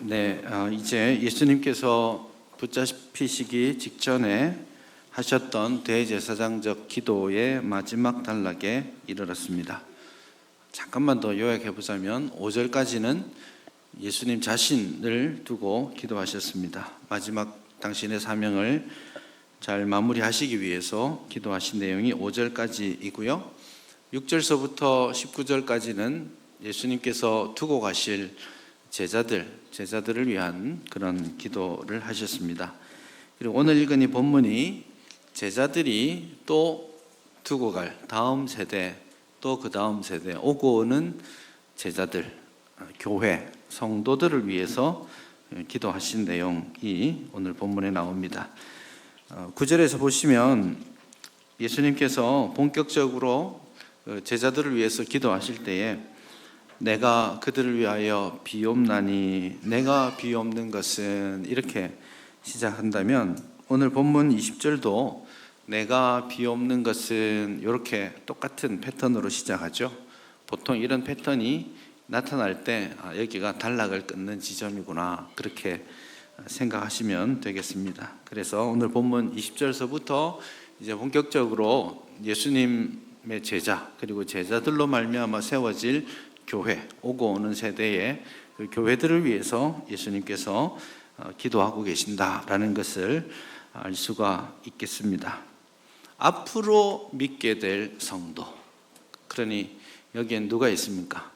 이제 예수님께서 붙잡히시기 직전에 하셨던 대제사장적 기도의 마지막 단락에 이르렀습니다. 잠깐만 더 요약해 보자면 5절까지는 예수님 자신을 두고 기도하셨습니다. 마지막 당신의 사명을 잘 마무리하시기 위해서 기도하신 내용이 5절까지이고요. 6절서부터 19절까지는 예수님께서 두고 가실 제자들을 위한 그런 기도를 하셨습니다. 그리고 오늘 읽은 이 본문이 제자들이 또 두고 갈 다음 세대, 또 그 다음 세대, 오고 오는 제자들, 교회, 성도들을 위해서 기도하신 내용이 오늘 본문에 나옵니다. 9절에서 보시면 예수님께서 본격적으로 제자들을 위해서 기도하실 때에 내가 그들을 위하여 비옵나니 내가 비옵는 것은 이렇게 시작한다면 오늘 본문 20절도 내가 비옵는 것은 이렇게 똑같은 패턴으로 시작하죠. 보통 이런 패턴이 나타날 때 여기가 단락을 끊는 지점이구나 그렇게 생각하시면 되겠습니다. 그래서 오늘 본문 20절서부터 이제 본격적으로 예수님의 제자 그리고 제자들로 말미암아 세워질 교회, 오고 오는 세대의 그 교회들을 위해서 예수님께서 기도하고 계신다라는 것을 알 수가 있겠습니다. 앞으로 믿게 될 성도, 그러니 여기엔 누가 있습니까?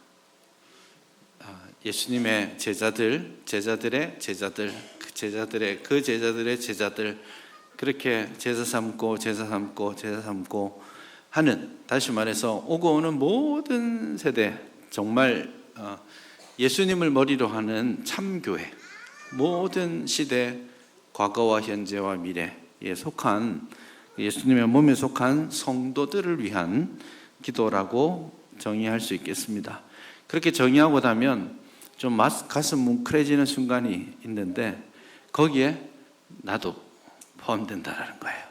예수님의 제자들의 제자들, 제자들의 제자들, 그렇게 제자 삼고 하는, 다시 말해서 오고 오는 모든 세대, 정말 예수님을 머리로 하는 참교회, 모든 시대, 과거와 현재와 미래에 속한 예수님의 몸에 속한 성도들을 위한 기도라고 정의할 수 있겠습니다. 그렇게 정의하고 나면 좀 가슴 뭉클해지는 순간이 있는데 거기에 나도 포함된다는 거예요.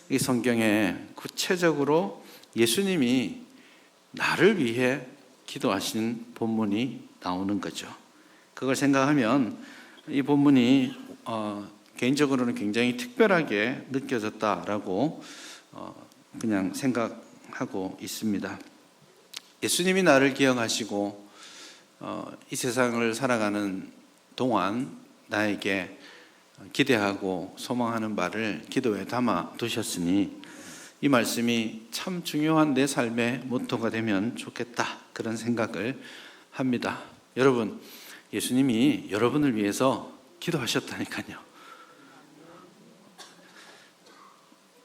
이 성경에 구체적으로 예수님이 나를 위해 기도하신 본문이 나오는 거죠. 그걸 생각하면 이 본문이 개인적으로는 굉장히 특별하게 느껴졌다라고 그냥 생각하고 있습니다. 예수님이 나를 기억하시고 이 세상을 살아가는 동안 나에게 기대하고 소망하는 바를 기도에 담아 두셨으니 이 말씀이 참 중요한 내 삶의 모토가 되면 좋겠다, 그런 생각을 합니다. 여러분, 예수님이 여러분을 위해서 기도하셨다니까요.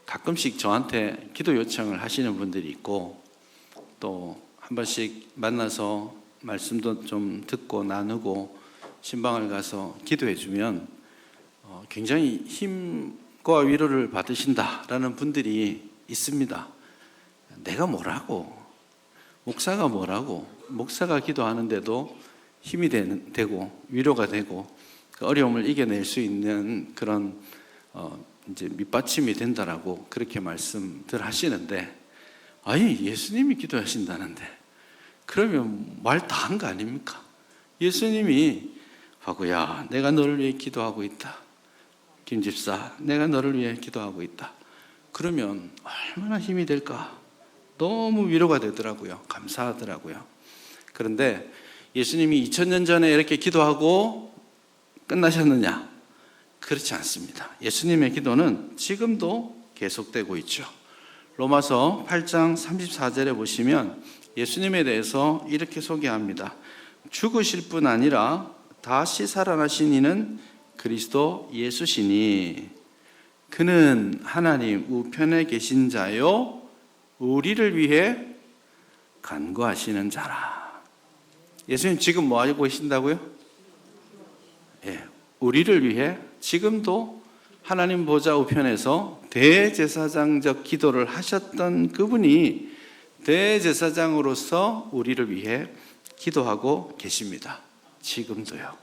가끔씩 저한테 기도 요청을 하시는 분들이 있고 또 한 번씩 만나서 말씀도 좀 듣고 나누고 신방을 가서 기도해 주면 굉장히 힘과 위로를 받으신다라는 분들이 있습니다. 내가 뭐라고, 목사가 뭐라고, 목사가 기도하는데도 힘이 되고 위로가 되고 그 어려움을 이겨낼 수 있는 그런 이제 밑받침이 된다라고 그렇게 말씀들 하시는데, 아니 예수님이 기도하신다는데 그러면 말 다 한 거 아닙니까? 예수님이 하고야 내가 너를 위해 기도하고 있다, 김 집사 내가 너를 위해 기도하고 있다, 그러면 얼마나 힘이 될까? 너무 위로가 되더라고요. 감사하더라고요. 그런데 예수님이 2000년 전에 이렇게 기도하고 끝나셨느냐? 그렇지 않습니다. 예수님의 기도는 지금도 계속되고 있죠. 로마서 8장 34절에 보시면 예수님에 대해서 이렇게 소개합니다. 죽으실 뿐 아니라 다시 살아나신 이는 그리스도 예수시니 그는 하나님 우편에 계신 자요 우리를 위해 간구하시는 자라. 예수님 지금 뭐 하고 계신다고요? 우리를 위해 지금도 하나님 보좌 우편에서 대제사장적 기도를 하셨던 그분이 대제사장으로서 우리를 위해 기도하고 계십니다. 지금도요.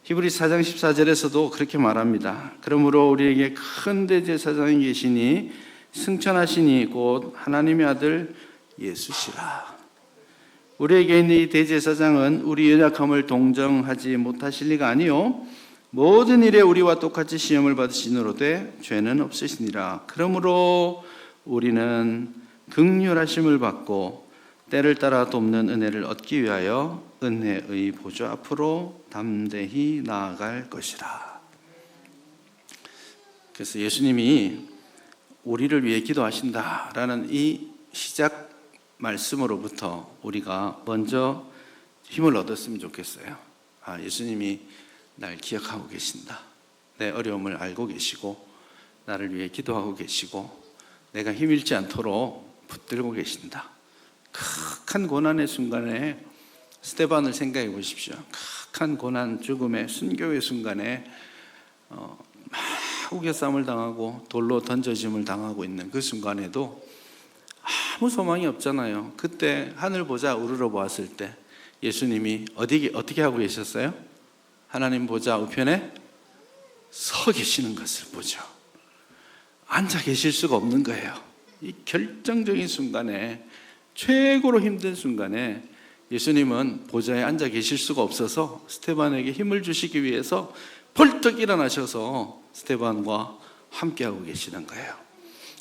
히브리서 4장 14절에서도 그렇게 말합니다. 그러므로 우리에게 큰 대제사장이 계시니 승천하시니 곧 하나님의 아들 예수시라. 우리에게 있는 이 대제사장은 우리 연약함을 동정하지 못하실 리가 아니요 모든 일에 우리와 똑같이 시험을 받으시노로되 죄는 없으시니라. 그러므로 우리는 긍휼하심을 받고 때를 따라 돕는 은혜를 얻기 위하여 은혜의 보좌 앞으로 담대히 나아갈 것이라. 그래서 예수님이 우리를 위해 기도하신다라는 이 시작 말씀으로부터 우리가 먼저 힘을 얻었으면 좋겠어요. 예수님이 날 기억하고 계신다. 내 어려움을 알고 계시고 나를 위해 기도하고 계시고 내가 힘일지 않도록 붙들고 계신다. 극한 고난의 순간에 스데반을 생각해 보십시오. 극한 고난, 죽음의 순교의 순간에 막 우겨쌈을 당하고 돌로 던져짐을 당하고 있는 그 순간에도 아무 소망이 없잖아요. 그때 하늘 보자 우러러 보았을 때 예수님이 어떻게 하고 계셨어요? 하나님 보좌 우편에 서 계시는 것을 보죠. 앉아 계실 수가 없는 거예요. 이 결정적인 순간에, 최고로 힘든 순간에 예수님은 보좌에 앉아 계실 수가 없어서 스데반에게 힘을 주시기 위해서 벌떡 일어나셔서 스데반과 함께하고 계시는 거예요.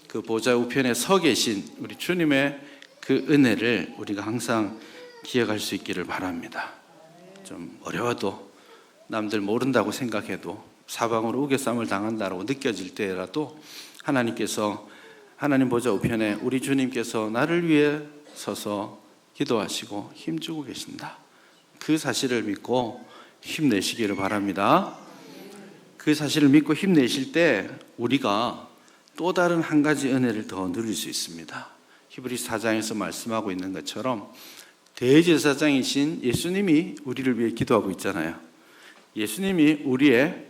그 보좌 우편에 서 계신 우리 주님의 그 은혜를 우리가 항상 기억할 수 있기를 바랍니다. 좀 어려워도, 남들 모른다고 생각해도, 사방으로 우겨쌈을 당한다고 느껴질 때라도 하나님께서, 하나님 보좌 우편에 우리 주님께서 나를 위해 서서 기도하시고 힘주고 계신다. 그 사실을 믿고 힘내시기를 바랍니다. 그 사실을 믿고 힘내실 때 우리가 또 다른 한 가지 은혜를 더 누릴 수 있습니다. 히브리서 4장에서 말씀하고 있는 것처럼 대제사장이신 예수님이 우리를 위해 기도하고 있잖아요. 예수님이 우리의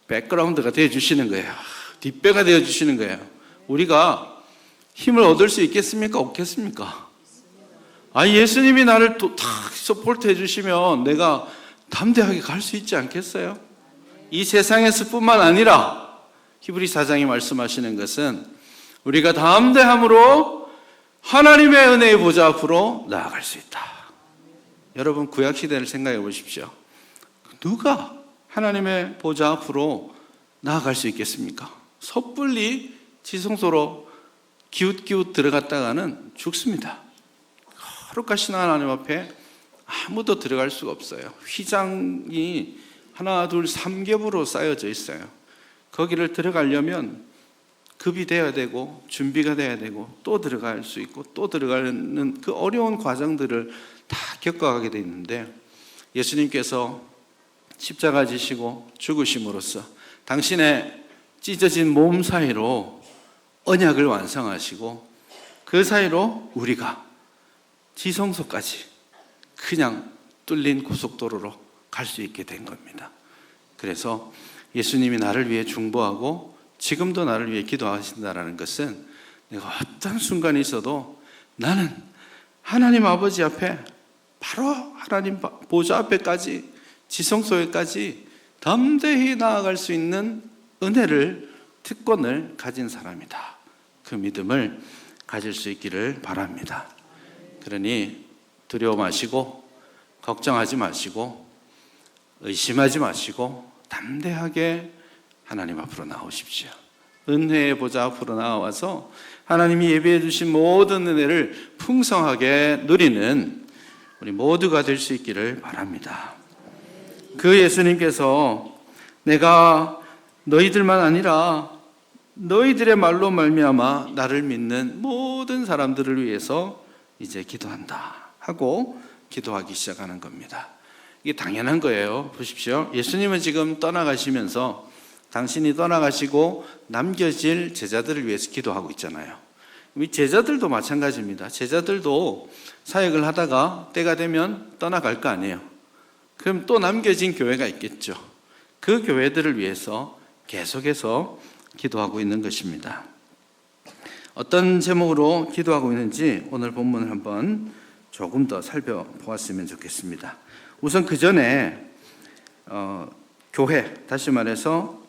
백그라운드가 되어주시는 거예요. 뒷배가 되어주시는 거예요. 우리가 힘을 얻을 수 있겠습니까? 없겠습니까? 예수님이 나를 또 탁 서포트 해주시면 내가 담대하게 갈 수 있지 않겠어요? 이 세상에서 뿐만 아니라 히브리서 4장이 말씀하시는 것은 우리가 담대함으로 하나님의 은혜의 보좌 앞으로 나아갈 수 있다. 여러분, 구약시대를 생각해 보십시오. 누가 하나님의 보좌 앞으로 나아갈 수 있겠습니까? 섣불리 지성소로 기웃기웃 들어갔다가는 죽습니다. 거룩하신 하나님 앞에 아무도 들어갈 수가 없어요. 휘장이 하나, 둘, 3겹으로 쌓여져 있어요. 거기를 들어가려면 급이 돼야 되고 준비가 돼야 되고 또 들어갈 수 있고 또 들어가는 그 어려운 과정들을 다 겪어가게 돼 있는데, 예수님께서 십자가 지시고 죽으심으로써 당신의 찢어진 몸 사이로 언약을 완성하시고 그 사이로 우리가 지성소까지 그냥 뚫린 고속도로로 갈 수 있게 된 겁니다. 그래서 예수님이 나를 위해 중보하고 지금도 나를 위해 기도하신다는 것은 내가 어떤 순간이 있어도 나는 하나님 아버지 앞에, 바로 하나님 보좌 앞에까지, 지성소에까지 담대히 나아갈 수 있는 은혜를, 특권을 가진 사람이다. 그 믿음을 가질 수 있기를 바랍니다. 그러니 두려워 마시고 걱정하지 마시고 의심하지 마시고 담대하게 하나님 앞으로 나오십시오. 은혜의 보좌 앞으로 나와서 하나님이 예비해 주신 모든 은혜를 풍성하게 누리는 우리 모두가 될 수 있기를 바랍니다. 그 예수님께서 내가 너희들만 아니라 너희들의 말로 말미암아 나를 믿는 모든 사람들을 위해서 이제 기도한다 하고 기도하기 시작하는 겁니다. 이게 당연한 거예요. 보십시오. 예수님은 지금 떠나가시면서 당신이 떠나가시고 남겨질 제자들을 위해서 기도하고 있잖아요. 이 제자들도 마찬가지입니다. 제자들도 사역을 하다가 때가 되면 떠나갈 거 아니에요. 그럼 또 남겨진 교회가 있겠죠. 그 교회들을 위해서 계속해서 기도하고 있는 것입니다. 어떤 제목으로 기도하고 있는지 오늘 본문을 한번 조금 더 살펴보았으면 좋겠습니다. 우선 그 전에 교회, 다시 말해서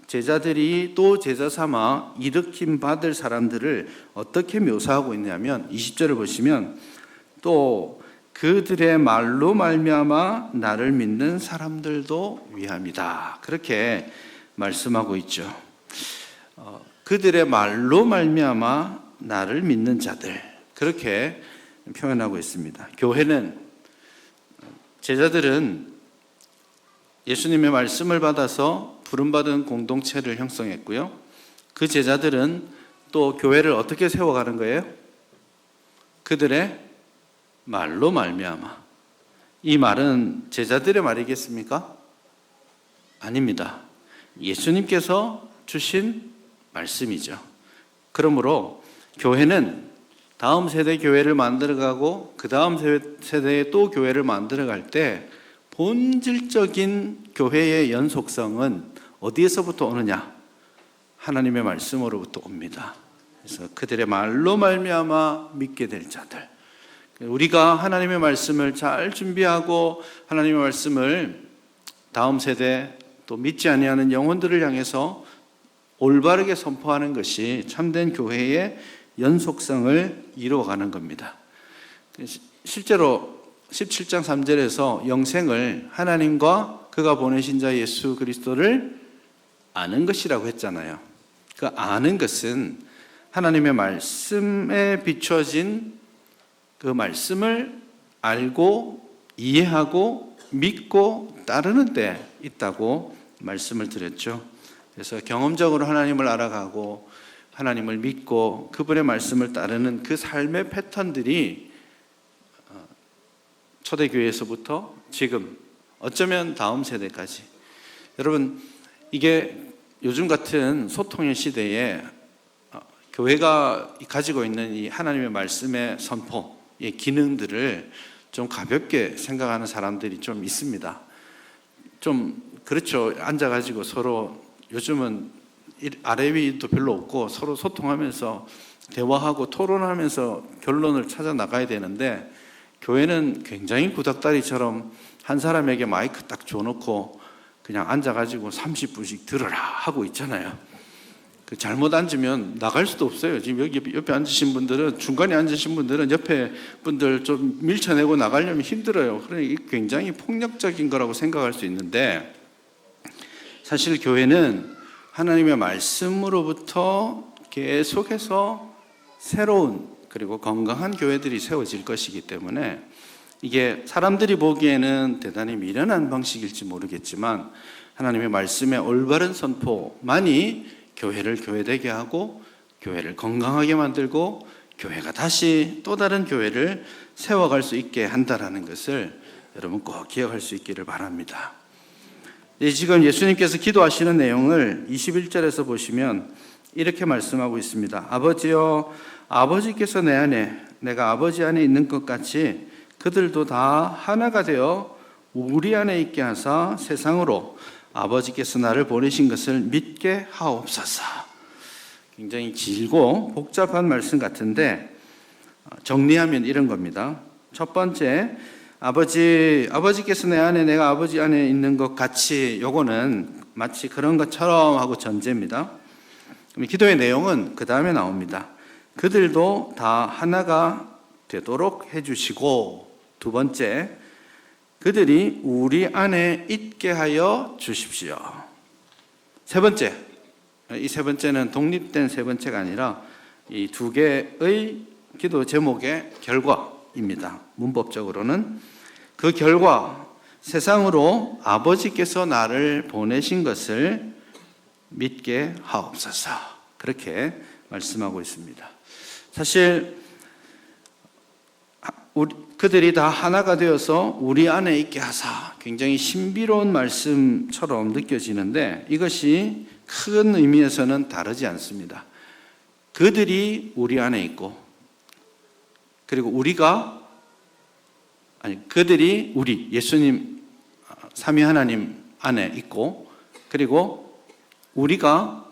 제자들이 또 제자 삼아 일으킴 받을 사람들을 어떻게 묘사하고 있냐면 20절을 보시면 또 그들의 말로 말미암아 나를 믿는 사람들도 위함이다. 그렇게 말씀하고 있죠. 그들의 말로 말미암아 나를 믿는 자들, 그렇게 표현하고 있습니다. 교회는, 제자들은 예수님의 말씀을 받아서 부름받은 공동체를 형성했고요. 그 제자들은 또 교회를 어떻게 세워가는 거예요? 그들의 말로 말미암아. 이 말은 제자들의 말이겠습니까? 아닙니다. 예수님께서 주신 말씀이죠. 그러므로 교회는 다음 세대 교회를 만들어가고 그 다음 세대에 또 교회를 만들어갈 때 본질적인 교회의 연속성은 어디에서부터 오느냐? 하나님의 말씀으로부터 옵니다. 그래서 그들의 말로 말미암아 믿게 될 자들, 우리가 하나님의 말씀을 잘 준비하고 하나님의 말씀을 다음 세대 또 믿지 아니하는 영혼들을 향해서 올바르게 선포하는 것이 참된 교회의 연속성을 이루어가는 겁니다. 실제로 17장 3절에서 영생을 하나님과 그가 보내신 자 예수 그리스도를 아는 것이라고 했잖아요. 그 아는 것은 하나님의 말씀에 비춰진 그 말씀을 알고 이해하고 믿고 따르는 데 있다고 말씀을 드렸죠. 그래서 경험적으로 하나님을 알아가고 하나님을 믿고 그분의 말씀을 따르는 그 삶의 패턴들이 초대교회에서부터 지금 어쩌면 다음 세대까지, 여러분, 이게 요즘 같은 소통의 시대에 교회가 가지고 있는 이 하나님의 말씀의 선포의 기능들을 좀 가볍게 생각하는 사람들이 좀 있습니다. 좀 그렇죠. 앉아가지고 서로, 요즘은 아래 위도 별로 없고 서로 소통하면서 대화하고 토론하면서 결론을 찾아 나가야 되는데, 교회는 굉장히 구닥다리처럼 한 사람에게 마이크 딱 줘놓고 그냥 앉아가지고 30분씩 들어라 하고 있잖아요. 잘못 앉으면 나갈 수도 없어요. 지금 여기 옆에 앉으신 분들은, 중간에 앉으신 분들은 옆에 분들 좀 밀쳐내고 나가려면 힘들어요. 그러니까 굉장히 폭력적인 거라고 생각할 수 있는데, 사실 교회는 하나님의 말씀으로부터 계속해서 새로운 그리고 건강한 교회들이 세워질 것이기 때문에, 이게 사람들이 보기에는 대단히 미련한 방식일지 모르겠지만 하나님의 말씀의 올바른 선포만이 교회를 교회되게 하고 교회를 건강하게 만들고 교회가 다시 또 다른 교회를 세워갈 수 있게 한다는 것을 여러분 꼭 기억할 수 있기를 바랍니다. 지금 예수님께서 기도하시는 내용을 21절에서 보시면 이렇게 말씀하고 있습니다. 아버지여, 아버지께서 내 안에, 내가 아버지 안에 있는 것 같이 그들도 다 하나가 되어 우리 안에 있게 하사 세상으로 아버지께서 나를 보내신 것을 믿게 하옵소서. 굉장히 길고 복잡한 말씀 같은데 정리하면 이런 겁니다. 첫 번째, 아버지께서 내 안에, 내가 아버지 안에 있는 것 같이, 요거는 마치 그런 것처럼 하고 전제입니다. 기도의 내용은 그 다음에 나옵니다. 그들도 다 하나가 되도록 해주시고, 두 번째, 그들이 우리 안에 있게 하여 주십시오. 세 번째, 이 세 번째는 독립된 세 번째가 아니라 이 두 개의 기도 제목의 결과입니다. 문법적으로는 그 결과, 세상으로 아버지께서 나를 보내신 것을 믿게 하옵소서. 그렇게 말씀하고 있습니다. 사실 그들이 다 하나가 되어서 우리 안에 있게 하사, 굉장히 신비로운 말씀처럼 느껴지는데 이것이 큰 의미에서는 다르지 않습니다. 그들이 우리 안에 있고, 그리고 그들이 우리 예수님 삼위 하나님 안에 있고, 그리고 우리가,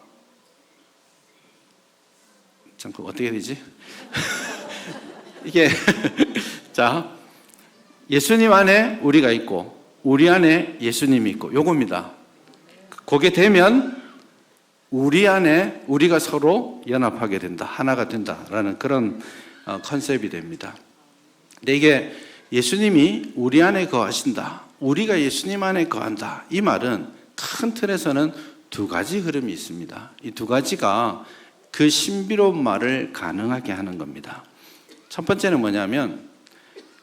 잠깐 어떻게 되지? 이게 자, 예수님 안에 우리가 있고 우리 안에 예수님이 있고, 요겁니다. 그게 되면 우리 안에 우리가 서로 연합하게 된다, 하나가 된다라는 그런 컨셉이 됩니다. 근데 이게 예수님이 우리 안에 거하신다, 우리가 예수님 안에 거한다, 이 말은 큰 틀에서는 두 가지 흐름이 있습니다. 이 두 가지가 그 신비로운 말을 가능하게 하는 겁니다. 첫 번째는 뭐냐면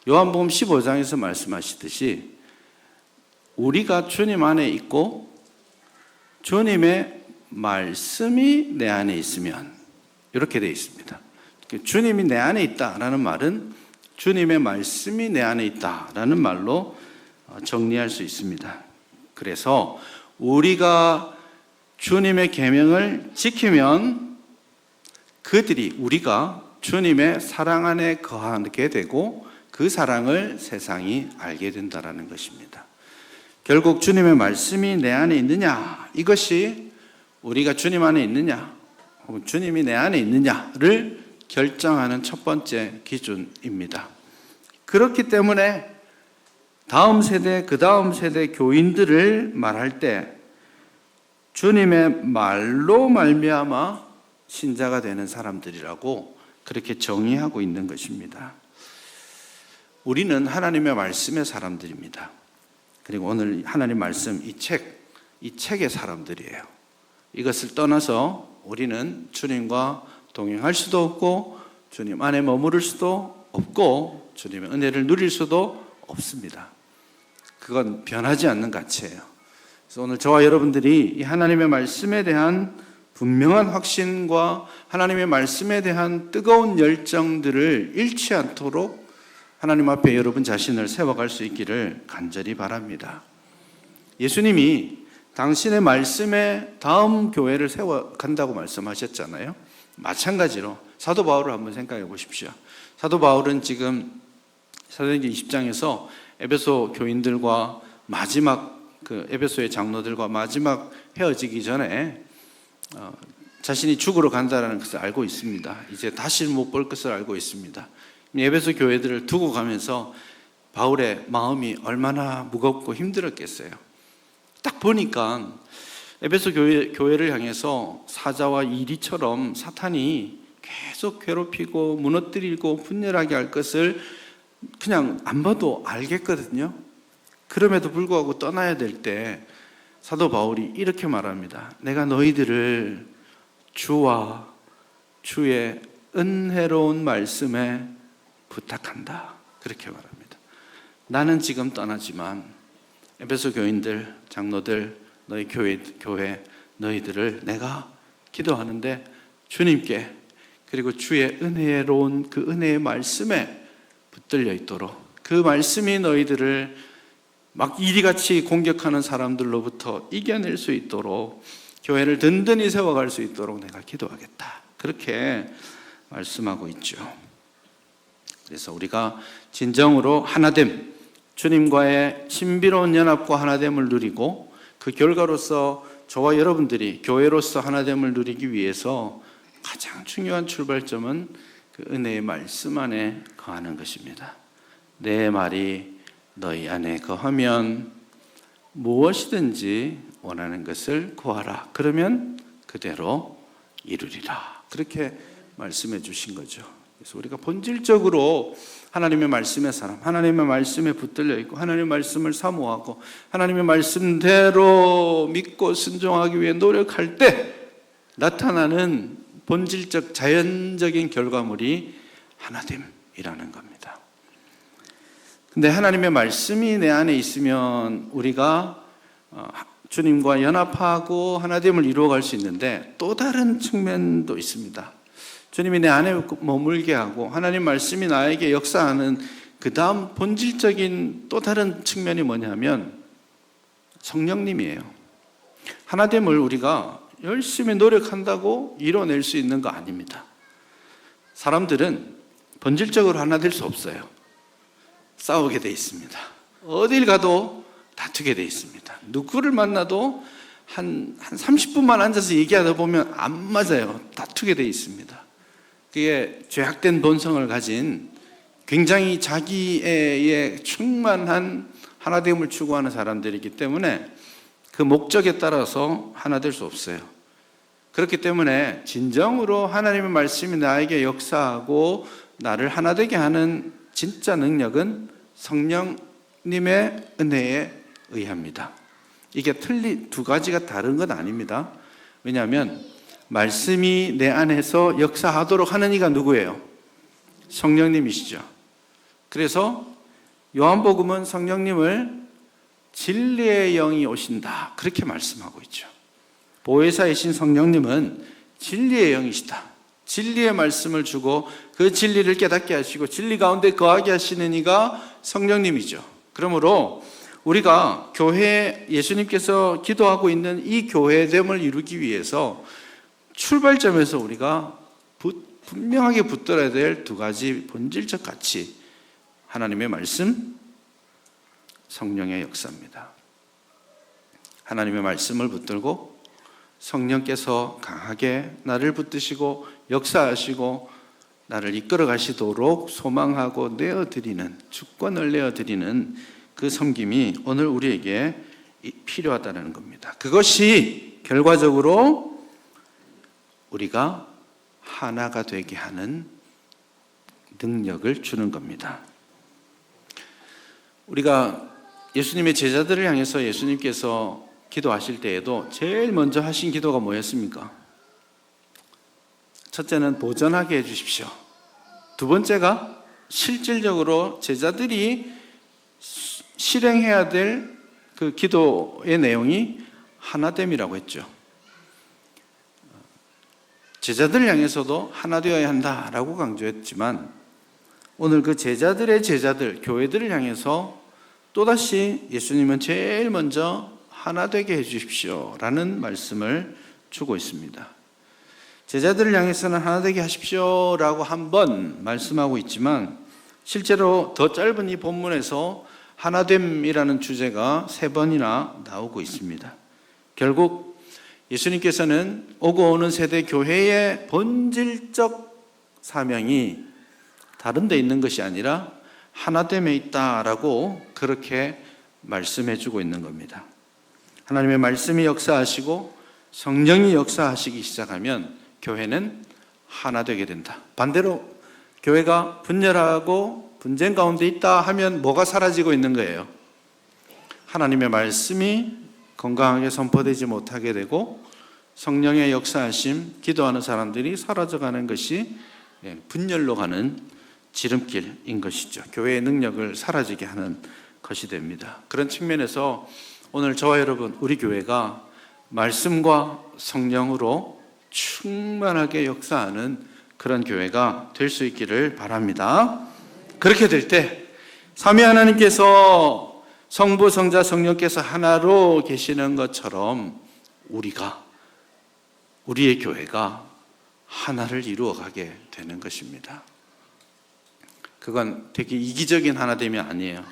요한복음 15장에서 말씀하시듯이 우리가 주님 안에 있고 주님의 말씀이 내 안에 있으면, 이렇게 되어 있습니다. 주님이 내 안에 있다라는 말은 주님의 말씀이 내 안에 있다라는 말로 정리할 수 있습니다. 그래서 우리가 주님의 계명을 지키면 우리가 주님의 사랑 안에 거하게 되고 그 사랑을 세상이 알게 된다라는 것입니다. 결국 주님의 말씀이 내 안에 있느냐, 이것이 우리가 주님 안에 있느냐 혹은 주님이 내 안에 있느냐를 결정하는 첫 번째 기준입니다. 그렇기 때문에 다음 세대, 그 다음 세대 교인들을 말할 때 주님의 말로 말미암아 신자가 되는 사람들이라고 그렇게 정의하고 있는 것입니다. 우리는 하나님의 말씀의 사람들입니다. 그리고 오늘 하나님 말씀, 이 책의 사람들이에요. 이것을 떠나서 우리는 주님과 동행할 수도 없고 주님 안에 머무를 수도 없고 주님의 은혜를 누릴 수도 없습니다. 그건 변하지 않는 가치예요. 그래서 오늘 저와 여러분들이 이 하나님의 말씀에 대한 분명한 확신과 하나님의 말씀에 대한 뜨거운 열정들을 잃지 않도록 하나님 앞에 여러분 자신을 세워갈 수 있기를 간절히 바랍니다. 예수님이 당신의 말씀에 다음 교회를 세워간다고 말씀하셨잖아요. 마찬가지로 사도 바울을 한번 생각해 보십시오. 사도 바울은 지금 사도행전 20장에서 에베소 교인들과 에베소의 장로들과 마지막 헤어지기 전에 자신이 죽으러 간다는 것을 알고 있습니다. 이제 다시 못 볼 것을 알고 있습니다. 에베소 교회들을 두고 가면서 바울의 마음이 얼마나 무겁고 힘들었겠어요. 딱 보니까 에베소 교회를 향해서 사자와 이리처럼 사탄이 계속 괴롭히고 무너뜨리고 분열하게 할 것을 그냥 안 봐도 알겠거든요. 그럼에도 불구하고 떠나야 될 때 사도 바울이 이렇게 말합니다. 내가 너희들을 주와 주의 은혜로운 말씀에 부탁한다. 그렇게 말합니다. 나는 지금 떠나지만 에베소 교인들, 장로들, 너희 교회 너희들을 내가 기도하는데 주님께 그리고 주의 은혜로운 그 은혜의 말씀에 붙들려 있도록, 그 말씀이 너희들을 막 이리같이 공격하는 사람들로부터 이겨낼 수 있도록, 교회를 든든히 세워갈 수 있도록 내가 기도하겠다. 그렇게 말씀하고 있죠. 그래서 우리가 진정으로 하나됨, 주님과의 신비로운 연합과 하나됨을 누리고 그 결과로서 저와 여러분들이 교회로서 하나됨을 누리기 위해서 가장 중요한 출발점은 그 은혜의 말씀 안에 거하는 것입니다. 내 말이 너희 안에 거하면 무엇이든지 원하는 것을 구하라. 그러면 그대로 이루리라. 그렇게 말씀해 주신 거죠. 그래서 우리가 본질적으로 하나님의 말씀의 사람, 하나님의 말씀에 붙들려 있고 하나님의 말씀을 사모하고 하나님의 말씀대로 믿고 순종하기 위해 노력할 때 나타나는 본질적 자연적인 결과물이 하나됨이라는 겁니다. 근데 하나님의 말씀이 내 안에 있으면 우리가 주님과 연합하고 하나됨을 이루어갈 수 있는데 또 다른 측면도 있습니다. 주님이 내 안에 머물게 하고 하나님 말씀이 나에게 역사하는 그 다음 본질적인 또 다른 측면이 뭐냐면 성령님이에요. 하나됨을 우리가 열심히 노력한다고 이뤄낼 수 있는 거 아닙니다. 사람들은 본질적으로 하나 될 수 없어요. 싸우게 돼 있습니다. 어딜 가도 다투게 돼 있습니다. 누구를 만나도 한 30분만 앉아서 얘기하다 보면 안 맞아요. 다투게 돼 있습니다. 그게 죄악된 본성을 가진 굉장히 자기에 충만한 하나됨을 추구하는 사람들이기 때문에 그 목적에 따라서 하나 될 수 없어요. 그렇기 때문에 진정으로 하나님의 말씀이 나에게 역사하고 나를 하나 되게 하는 진짜 능력은 성령님의 은혜에 의합니다. 이게 두 가지가 다른 건 아닙니다. 왜냐하면 말씀이 내 안에서 역사하도록 하는 이가 누구예요? 성령님이시죠. 그래서 요한복음은 성령님을 진리의 영이 오신다 그렇게 말씀하고 있죠. 보혜사이신 성령님은 진리의 영이시다. 진리의 말씀을 주고 그 진리를 깨닫게 하시고 진리 가운데 거하게 하시는 이가 성령님이죠. 그러므로 우리가 교회, 예수님께서 기도하고 있는 이 교회됨을 이루기 위해서 출발점에서 우리가 분명하게 붙들어야 될 두 가지 본질적 가치, 하나님의 말씀, 성령의 역사입니다. 하나님의 말씀을 붙들고 성령께서 강하게 나를 붙드시고 역사하시고 나를 이끌어 가시도록 소망하고 내어드리는, 주권을 내어드리는 그 섬김이 오늘 우리에게 필요하다는 겁니다. 그것이 결과적으로 우리가 하나가 되게 하는 능력을 주는 겁니다. 우리가 예수님의 제자들을 향해서 예수님께서 기도하실 때에도 제일 먼저 하신 기도가 뭐였습니까? 첫째는 보전하게 해주십시오. 두 번째가 실질적으로 제자들이 실행해야 될 그 기도의 내용이 하나됨이라고 했죠. 제자들을 향해서도 하나 되어야 한다라고 강조했지만 오늘 그 제자들의 제자들, 교회들을 향해서 또다시 예수님은 제일 먼저 하나 되게 해주십시오 라는 말씀을 주고 있습니다. 제자들을 향해서는 하나 되게 하십시오 라고 한 번 말씀하고 있지만 실제로 더 짧은 이 본문에서 하나됨이라는 주제가 3번이나 나오고 있습니다. 결국 예수님께서는 오고 오는 세대 교회의 본질적 사명이 다른 데 있는 것이 아니라 하나됨에 있다라고 그렇게 말씀해 주고 있는 겁니다. 하나님의 말씀이 역사하시고 성령이 역사하시기 시작하면 교회는 하나 되게 된다. 반대로 교회가 분열하고 분쟁 가운데 있다 하면 뭐가 사라지고 있는 거예요? 하나님의 말씀이 건강하게 선포되지 못하게 되고 성령의 역사하심, 기도하는 사람들이 사라져가는 것이 분열로 가는 지름길인 것이죠. 교회의 능력을 사라지게 하는 것이 됩니다. 그런 측면에서 오늘 저와 여러분, 우리 교회가 말씀과 성령으로 충만하게 역사하는 그런 교회가 될 수 있기를 바랍니다. 그렇게 될 때 삼위 하나님께서 성부, 성자, 성령께서 하나로 계시는 것처럼 우리의 교회가 하나를 이루어가게 되는 것입니다. 그건 되게 이기적인 하나됨이 아니에요.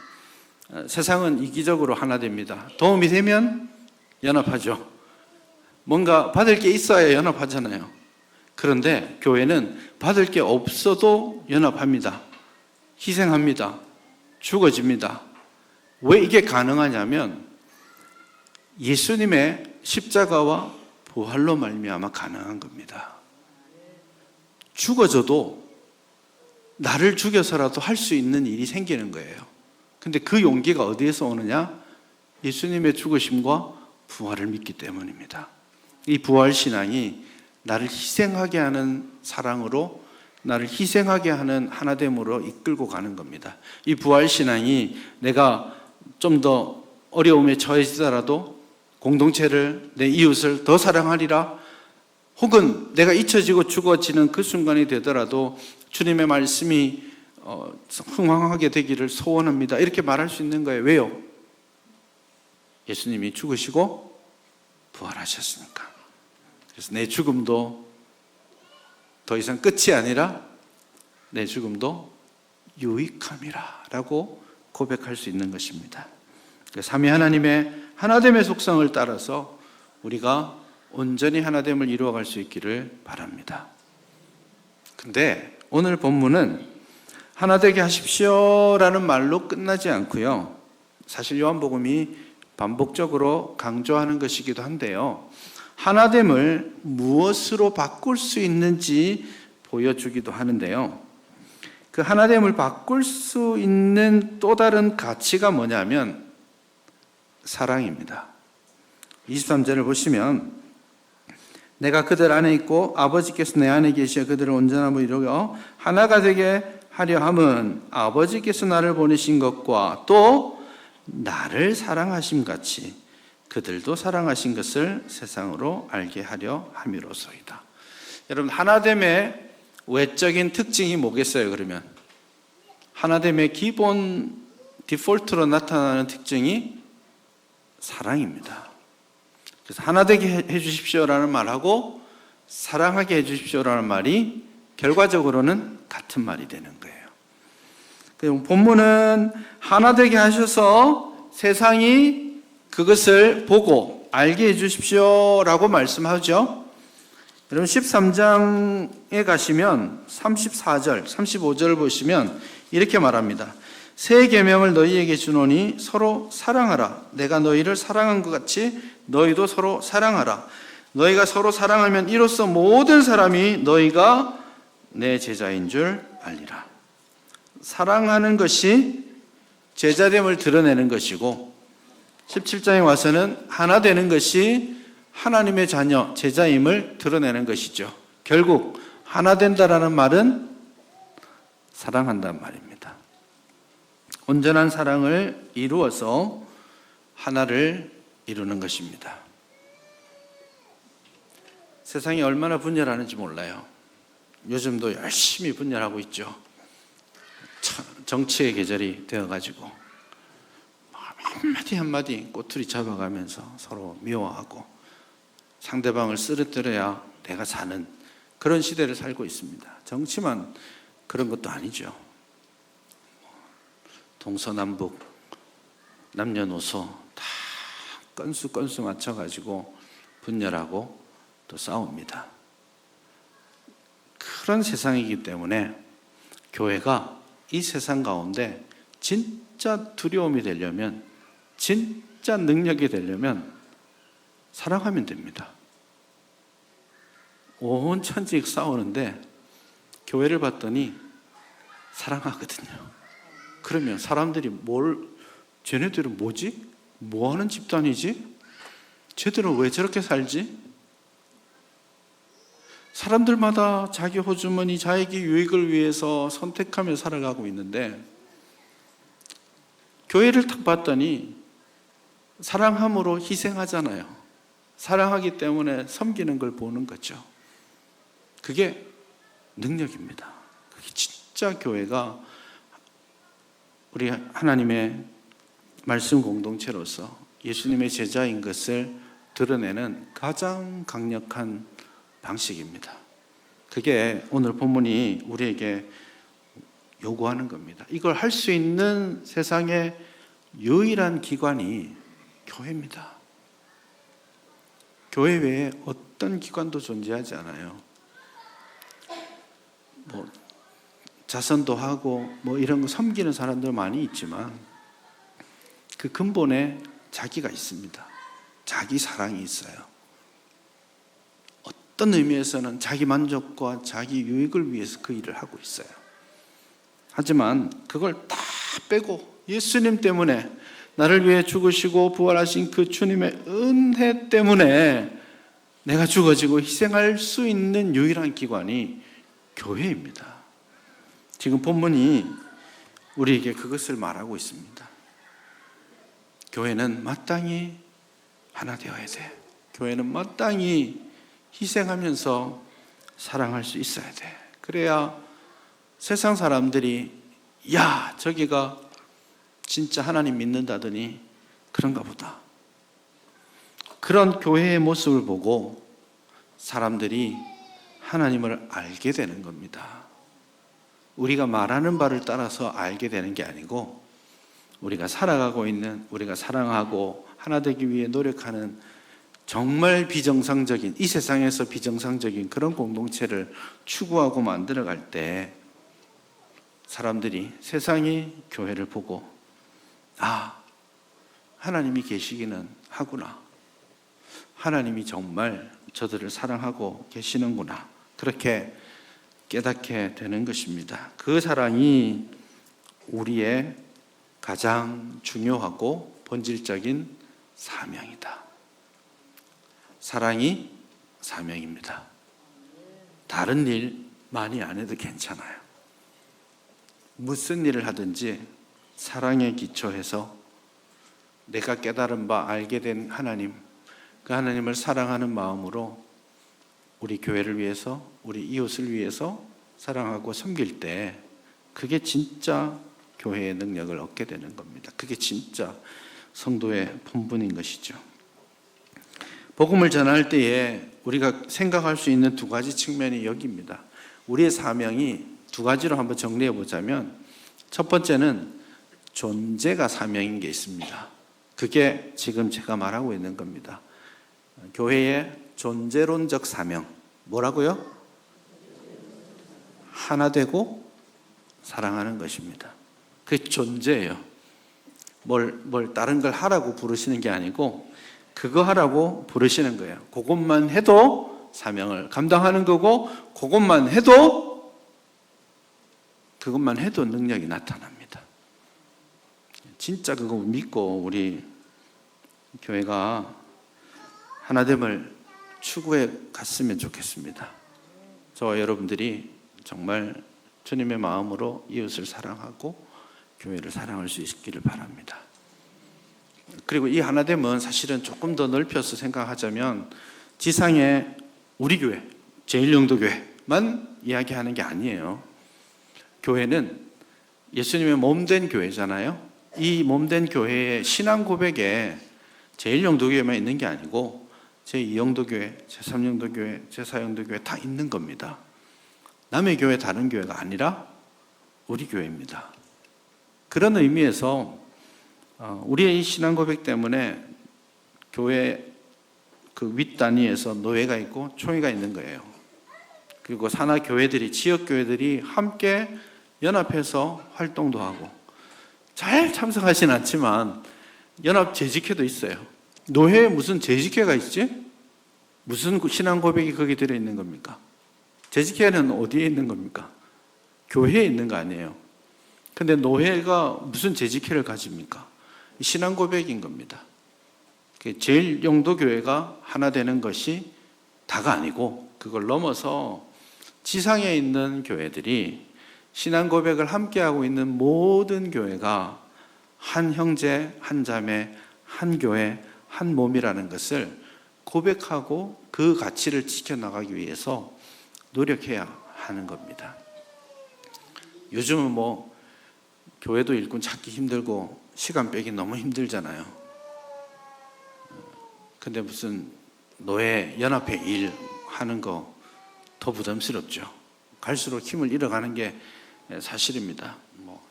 세상은 이기적으로 하나됩니다. 도움이 되면 연합하죠. 뭔가 받을 게 있어야 연합하잖아요. 그런데 교회는 받을 게 없어도 연합합니다. 희생합니다. 죽어집니다. 왜 이게 가능하냐면 예수님의 십자가와 부활로 말미암아 가능한 겁니다. 죽어져도 나를 죽여서라도 할 수 있는 일이 생기는 거예요. 근데 그 용기가 어디에서 오느냐? 예수님의 죽으심과 부활을 믿기 때문입니다. 이 부활 신앙이 나를 희생하게 하는 사랑으로, 나를 희생하게 하는 하나됨으로 이끌고 가는 겁니다. 이 부활 신앙이 내가 좀 더 어려움에 처해지더라도 공동체를, 내 이웃을 더 사랑하리라, 혹은 내가 잊혀지고 죽어지는 그 순간이 되더라도 주님의 말씀이 흥황하게 되기를 소원합니다. 이렇게 말할 수 있는 거예요. 왜요? 예수님이 죽으시고 부활하셨으니까. 그래서 내 죽음도 더 이상 끝이 아니라 내 죽음도 유익함이라 라고 고백할 수 있는 것입니다. 삼위 하나님의 하나됨의 속성을 따라서 우리가 온전히 하나됨을 이루어갈 수 있기를 바랍니다. 근데 오늘 본문은 하나 되게 하십시오 라는 말로 끝나지 않고요. 사실 요한복음이 반복적으로 강조하는 것이기도 한데요. 하나됨을 무엇으로 바꿀 수 있는지 보여주기도 하는데요. 그 그 하나됨을 바꿀 수 있는 또 다른 가치가 뭐냐면 사랑입니다. 23절을 보시면 내가 그들 안에 있고 아버지께서 내 안에 계시어 그들을 온전함으로 이루어 하나가 되게 하려 함은 아버지께서 나를 보내신 것과 또 나를 사랑하심 같이 그들도 사랑하신 것을 세상으로 알게 하려 함이로소이다. 여러분, 하나됨의 외적인 특징이 뭐겠어요? 그러면 하나됨의 기본 디폴트로 나타나는 특징이 사랑입니다. 그래서 하나되게 해주십시오라는 말하고 사랑하게 해주십시오라는 말이 결과적으로는 같은 말이 되는 거예요. 본문은 하나되게 하셔서 세상이 그것을 보고 알게 해주십시오라고 말씀하죠. 여러분 13장에 가시면 34절, 35절을 보시면 이렇게 말합니다. 새 계명을 너희에게 주노니 서로 사랑하라. 내가 너희를 사랑한 것 같이 너희도 서로 사랑하라. 너희가 서로 사랑하면 이로써 모든 사람이 너희가 내 제자인 줄 알리라. 사랑하는 것이 제자됨을 드러내는 것이고 17장에 와서는 하나 되는 것이 하나님의 자녀, 제자임을 드러내는 것이죠. 결국 하나 된다라는 말은 사랑한다는 말입니다. 온전한 사랑을 이루어서 하나를 이루는 것입니다. 세상이 얼마나 분열하는지 몰라요. 요즘도 열심히 분열하고 있죠. 정치의 계절이 되어가지고 한마디 한마디 꼬투리 잡아가면서 서로 미워하고 상대방을 쓰러뜨려야 내가 사는 그런 시대를 살고 있습니다. 정치만 그런 것도 아니죠. 동서남북 남녀노소 다 건수 맞춰가지고 분열하고 또 싸웁니다. 그런 세상이기 때문에 교회가 이 세상 가운데 진짜 두려움이 되려면, 진짜 능력이 되려면 사랑하면 됩니다. 온 천지 싸우는데 교회를 봤더니 사랑하거든요. 그러면 사람들이 쟤네들은 뭐지? 뭐 하는 집단이지? 쟤들은 왜 저렇게 살지? 사람들마다 자기 호주머니, 자기 유익을 위해서 선택하며 살아가고 있는데 교회를 딱 봤더니 사랑함으로 희생하잖아요. 사랑하기 때문에 섬기는 걸 보는 거죠. 그게 능력입니다. 그게 진짜 교회가 우리 하나님의 말씀 공동체로서 예수님의 제자인 것을 드러내는 가장 강력한 방식입니다. 그게 오늘 본문이 우리에게 요구하는 겁니다. 이걸 할 수 있는 세상의 유일한 기관이 교회입니다. 교회 외에 어떤 기관도 존재하지 않아요. 자선도 하고 이런 거 섬기는 사람들 많이 있지만 그 근본에 자기가 있습니다. 자기 사랑이 있어요. 어떤 의미에서는 자기 만족과 자기 유익을 위해서 그 일을 하고 있어요. 하지만 그걸 다 빼고 예수님 때문에 나를 위해 죽으시고 부활하신 그 주님의 은혜 때문에 내가 죽어지고 희생할 수 있는 유일한 기관이 교회입니다. 지금 본문이 우리에게 그것을 말하고 있습니다. 교회는 마땅히 하나 되어야 돼. 교회는 마땅히 희생하면서 사랑할 수 있어야 돼. 그래야 세상 사람들이 야, 저기가 진짜 하나님 믿는다더니 그런가 보다. 그런 교회의 모습을 보고 사람들이 하나님을 알게 되는 겁니다. 우리가 말하는 바를 따라서 알게 되는 게 아니고 우리가 살아가고 있는, 우리가 사랑하고 하나 되기 위해 노력하는 정말 비정상적인, 이 세상에서 비정상적인 그런 공동체를 추구하고 만들어갈 때 사람들이, 세상이 교회를 보고 하나님이 계시기는 하구나. 하나님이 정말 저들을 사랑하고 계시는구나. 그렇게 깨닫게 되는 것입니다. 그 사랑이 우리의 가장 중요하고 본질적인 사명이다. 사랑이 사명입니다. 다른 일 많이 안 해도 괜찮아요. 무슨 일을 하든지 사랑에 기초해서 내가 깨달은 바 알게 된 하나님, 그 하나님을 사랑하는 마음으로 우리 교회를 위해서, 우리 이웃을 위해서 사랑하고 섬길 때 그게 진짜 교회의 능력을 얻게 되는 겁니다. 그게 진짜 성도의 본분인 것이죠. 복음을 전할 때에 우리가 생각할 수 있는 두 가지 측면이 여기입니다. 우리의 사명이 두 가지로 한번 정리해 보자면, 첫 번째는 존재가 사명인 게 있습니다. 그게 지금 제가 말하고 있는 겁니다. 교회의 존재론적 사명. 뭐라고요? 하나 되고 사랑하는 것입니다. 그게 존재예요. 뭘 다른 걸 하라고 부르시는 게 아니고 그거 하라고 부르시는 거예요. 그것만 해도 사명을 감당하는 거고, 그것만 해도 능력이 나타납니다. 진짜 그거 믿고 우리 교회가 하나됨을 추구해 갔으면 좋겠습니다. 저와 여러분들이 정말 주님의 마음으로 이웃을 사랑하고 교회를 사랑할 수 있기를 바랍니다. 그리고 이 하나됨은 사실은 조금 더 넓혀서 생각하자면 지상의 우리 교회, 제일영도교회만 이야기하는 게 아니에요. 교회는 예수님의 몸된 교회잖아요. 이 몸된 교회의 신앙 고백에 제일영도교회만 있는 게 아니고 제2영도교회, 제3영도교회, 제4영도교회 다 있는 겁니다. 남의 교회, 다른 교회가 아니라 우리 교회입니다. 그런 의미에서 우리의 이 신앙 고백 때문에 교회 그 윗단위에서 노회가 있고 총회가 있는 거예요. 그리고 산하 교회들이, 지역 교회들이 함께 연합해서 활동도 하고, 잘 참석하진 않지만 연합 재직회도 있어요. 노회에 무슨 재직회가 있지? 무슨 신앙 고백이 거기 들어있는 겁니까? 재직회는 어디에 있는 겁니까? 교회에 있는 거 아니에요. 근데 노회가 무슨 재직회를 가집니까? 신앙 고백인 겁니다. 제일영도교회가 하나 되는 것이 다가 아니고, 그걸 넘어서 지상에 있는 교회들이 신앙 고백을 함께하고 있는 모든 교회가 한 형제, 한 자매, 한 교회, 한 몸이라는 것을 고백하고 그 가치를 지켜나가기 위해서 노력해야 하는 겁니다. 요즘은 교회도 일꾼 찾기 힘들고 시간 빼기 너무 힘들잖아요. 근데 무슨 노예 연합회 일 하는 거 더 부담스럽죠. 갈수록 힘을 잃어가는 게 사실입니다.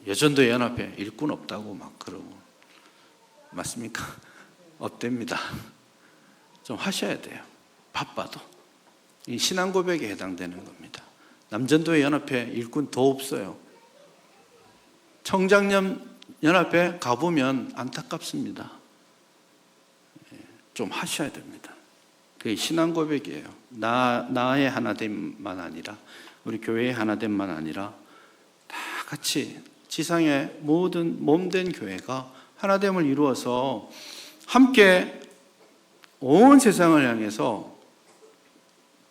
여전도 연합회 일꾼 없다고 막 그러고, 맞습니까? 없답니다. 좀 하셔야 돼요. 바빠도. 이 신앙 고백에 해당되는 겁니다. 남전도회 연합회 일꾼 더 없어요. 청장년 연합회 가보면 안타깝습니다. 좀 하셔야 됩니다. 그게 신앙 고백이에요. 나의 하나됨만 아니라, 우리 교회의 하나됨만 아니라 다 같이 지상의 모든 몸된 교회가 하나됨을 이루어서 함께 온 세상을 향해서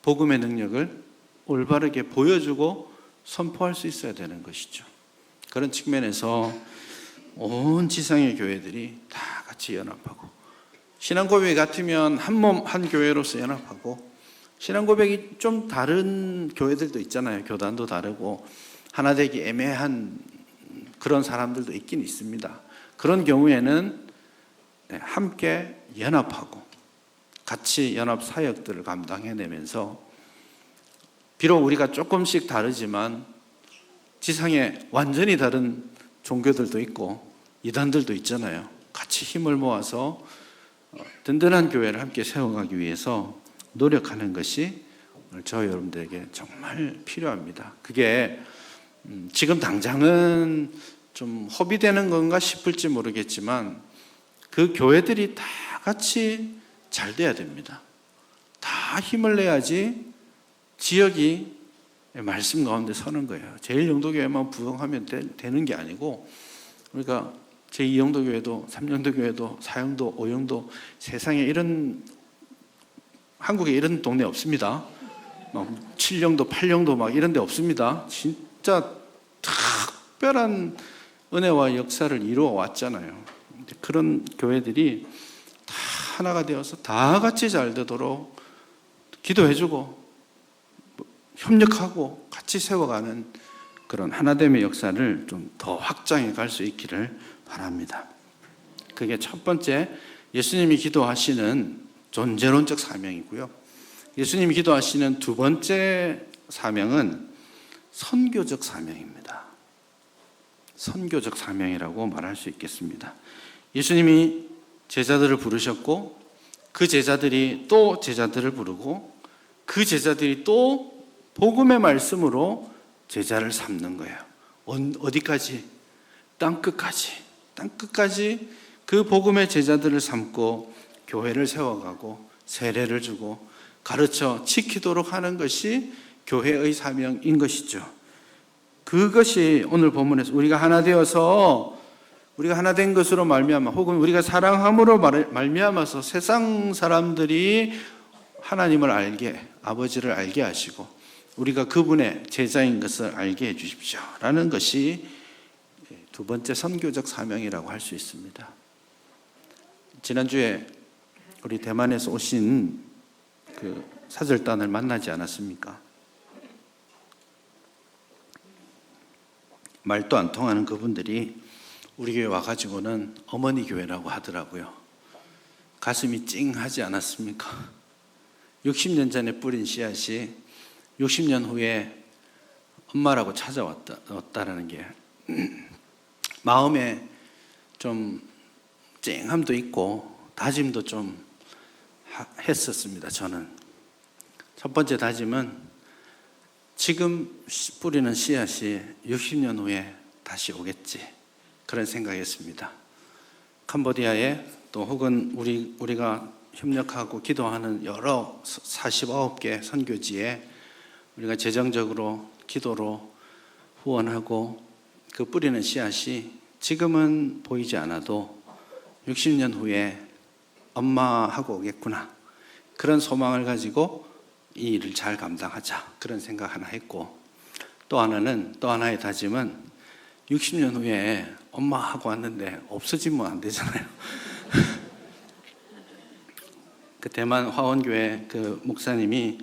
복음의 능력을 올바르게 보여주고 선포할 수 있어야 되는 것이죠. 그런 측면에서 온 지상의 교회들이 다 같이 연합하고, 신앙 고백이 같으면 한 몸, 한 교회로서 연합하고, 신앙 고백이 좀 다른 교회들도 있잖아요. 교단도 다르고 하나 되기 애매한 그런 사람들도 있긴 있습니다. 그런 경우에는 함께 연합하고 같이 연합 사역들을 감당해내면서, 비록 우리가 조금씩 다르지만 지상에 완전히 다른 종교들도 있고 이단들도 있잖아요. 같이 힘을 모아서 든든한 교회를 함께 세워가기 위해서 노력하는 것이 오늘 저 여러분들에게 정말 필요합니다. 그게 지금 당장은 좀 허비되는 건가 싶을지 모르겠지만 그 교회들이 다 같이 잘 돼야 됩니다. 다 힘을 내야지 지역이 말씀 가운데 서는 거예요. 제1영도교회만 부흥하면 되는 게 아니고 우리가 제2영도교회도 3영도교회도 4영도 5영도 세상에 이런 한국에 이런 동네 없습니다. 막 7영도 8영도 막 이런 데 없습니다. 진짜 특별한 은혜와 역사를 이루어 왔잖아요. 그런 교회들이 다 하나가 되어서 다 같이 잘 되도록 기도해주고 협력하고 같이 세워가는 그런 하나됨의 역사를 좀 더 확장해 갈 수 있기를 바랍니다. 그게 첫 번째 예수님이 기도하시는 존재론적 사명이고요. 예수님이 기도하시는 두 번째 사명은 선교적 사명입니다. 선교적 사명이라고 말할 수 있겠습니다. 예수님이 제자들을 부르셨고 그 제자들이 또 제자들을 부르고 그 제자들이 또 복음의 말씀으로 제자를 삼는 거예요. 어디까지? 땅끝까지 그 복음의 제자들을 삼고 교회를 세워가고 세례를 주고 가르쳐 지키도록 하는 것이 교회의 사명인 것이죠. 그것이 오늘 본문에서 우리가 하나 되어서 우리가 하나 된 것으로 말미암아 혹은 우리가 사랑함으로 말미암아서 세상 사람들이 하나님을 알게, 아버지를 알게 하시고 우리가 그분의 제자인 것을 알게 해 주십시오 라는 것이 두 번째 선교적 사명이라고 할 수 있습니다. 지난주에 우리 대만에서 오신 그 사절단을 만나지 않았습니까? 말도 안 통하는 그분들이 우리 교회 와가지고는 어머니 교회라고 하더라고요. 가슴이 찡하지 않았습니까? 60년 전에 뿌린 씨앗이 60년 후에 엄마라고 찾아왔다라는 게 마음에 좀 찡함도 있고 다짐도 좀 했었습니다. 저는 첫 번째 다짐은 지금 뿌리는 씨앗이 60년 후에 다시 오겠지 그런 생각했습니다. 캄보디아에 또 혹은 우리가 협력하고 기도하는 여러 49개 선교지에 우리가 재정적으로 기도로 후원하고 그 뿌리는 씨앗이 지금은 보이지 않아도 60년 후에 엄마하고 오겠구나 그런 소망을 가지고 이 일을 잘 감당하자 그런 생각 하나 했고 또 하나의 다짐은 60년 후에 엄마하고 왔는데 없어지면 안 되잖아요. 그 대만 화원교회 그 목사님이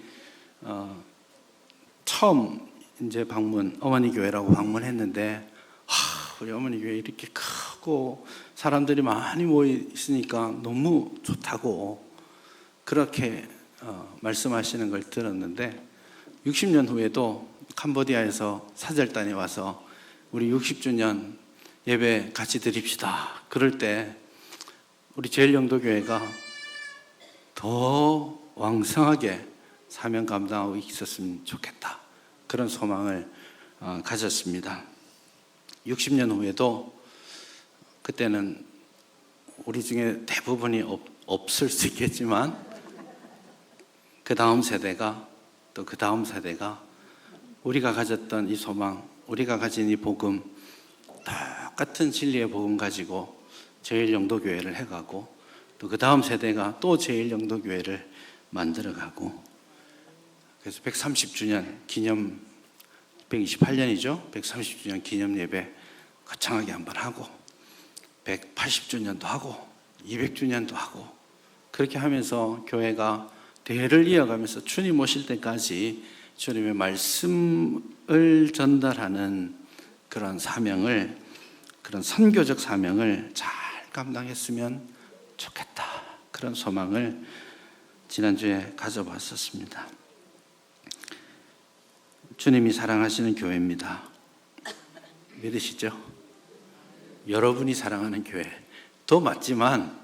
처음 이제 어머니 교회라고 방문했는데 우리 어머니 교회 이렇게 크고 사람들이 많이 모여 있으니까 너무 좋다고 그렇게 말씀하시는 걸 들었는데 60년 후에도 캄보디아에서 사절단에 와서 우리 60주년 예배 같이 드립시다. 그럴 때 우리 제일영도교회가 더 왕성하게 사명 감당하고 있었으면 좋겠다. 그런 소망을 가졌습니다. 60년 후에도 그때는 우리 중에 대부분이 없을 수 있겠지만 그 다음 세대가 또 그 다음 세대가 우리가 가졌던 이 소망, 우리가 가진 이 복음, 똑같은 진리의 복음 가지고 제일영도교회를 해가고 또 그 다음 세대가 또 제일영도교회를 만들어가고 그래서 130주년 기념 128년이죠. 130주년 기념 예배 거창하게 한번 하고 180주년도 하고 200주년도 하고 그렇게 하면서 교회가 대를 이어가면서 주님 오실 때까지 주님의 말씀을 전달하는 그런 사명을 그런 선교적 사명을 잘 감당했으면 좋겠다. 그런 소망을 지난주에 가져봤었습니다. 주님이 사랑하시는 교회입니다. 믿으시죠? 여러분이 사랑하는 교회. 더 맞지만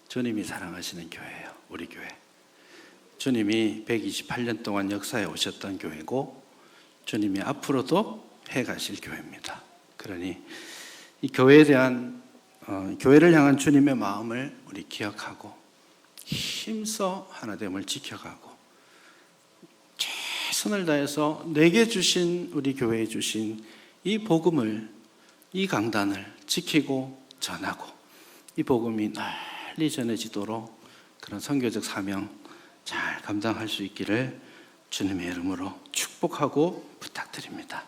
주님이 사랑하시는 교회예요. 우리 교회. 주님이 128년 동안 역사에 오셨던 교회고 주님이 앞으로도 해가실 교회입니다. 그러니 이 교회에 대한 교회를 향한 주님의 마음을 우리 기억하고 힘써 하나됨을 지켜가고 최선을 다해서 내게 주신, 우리 교회에 주신 이 복음을, 이 강단을 지키고 전하고 이 복음이 널리 전해지도록 그런 선교적 사명 잘 감당할 수 있기를 주님의 이름으로 축복하고 부탁드립니다.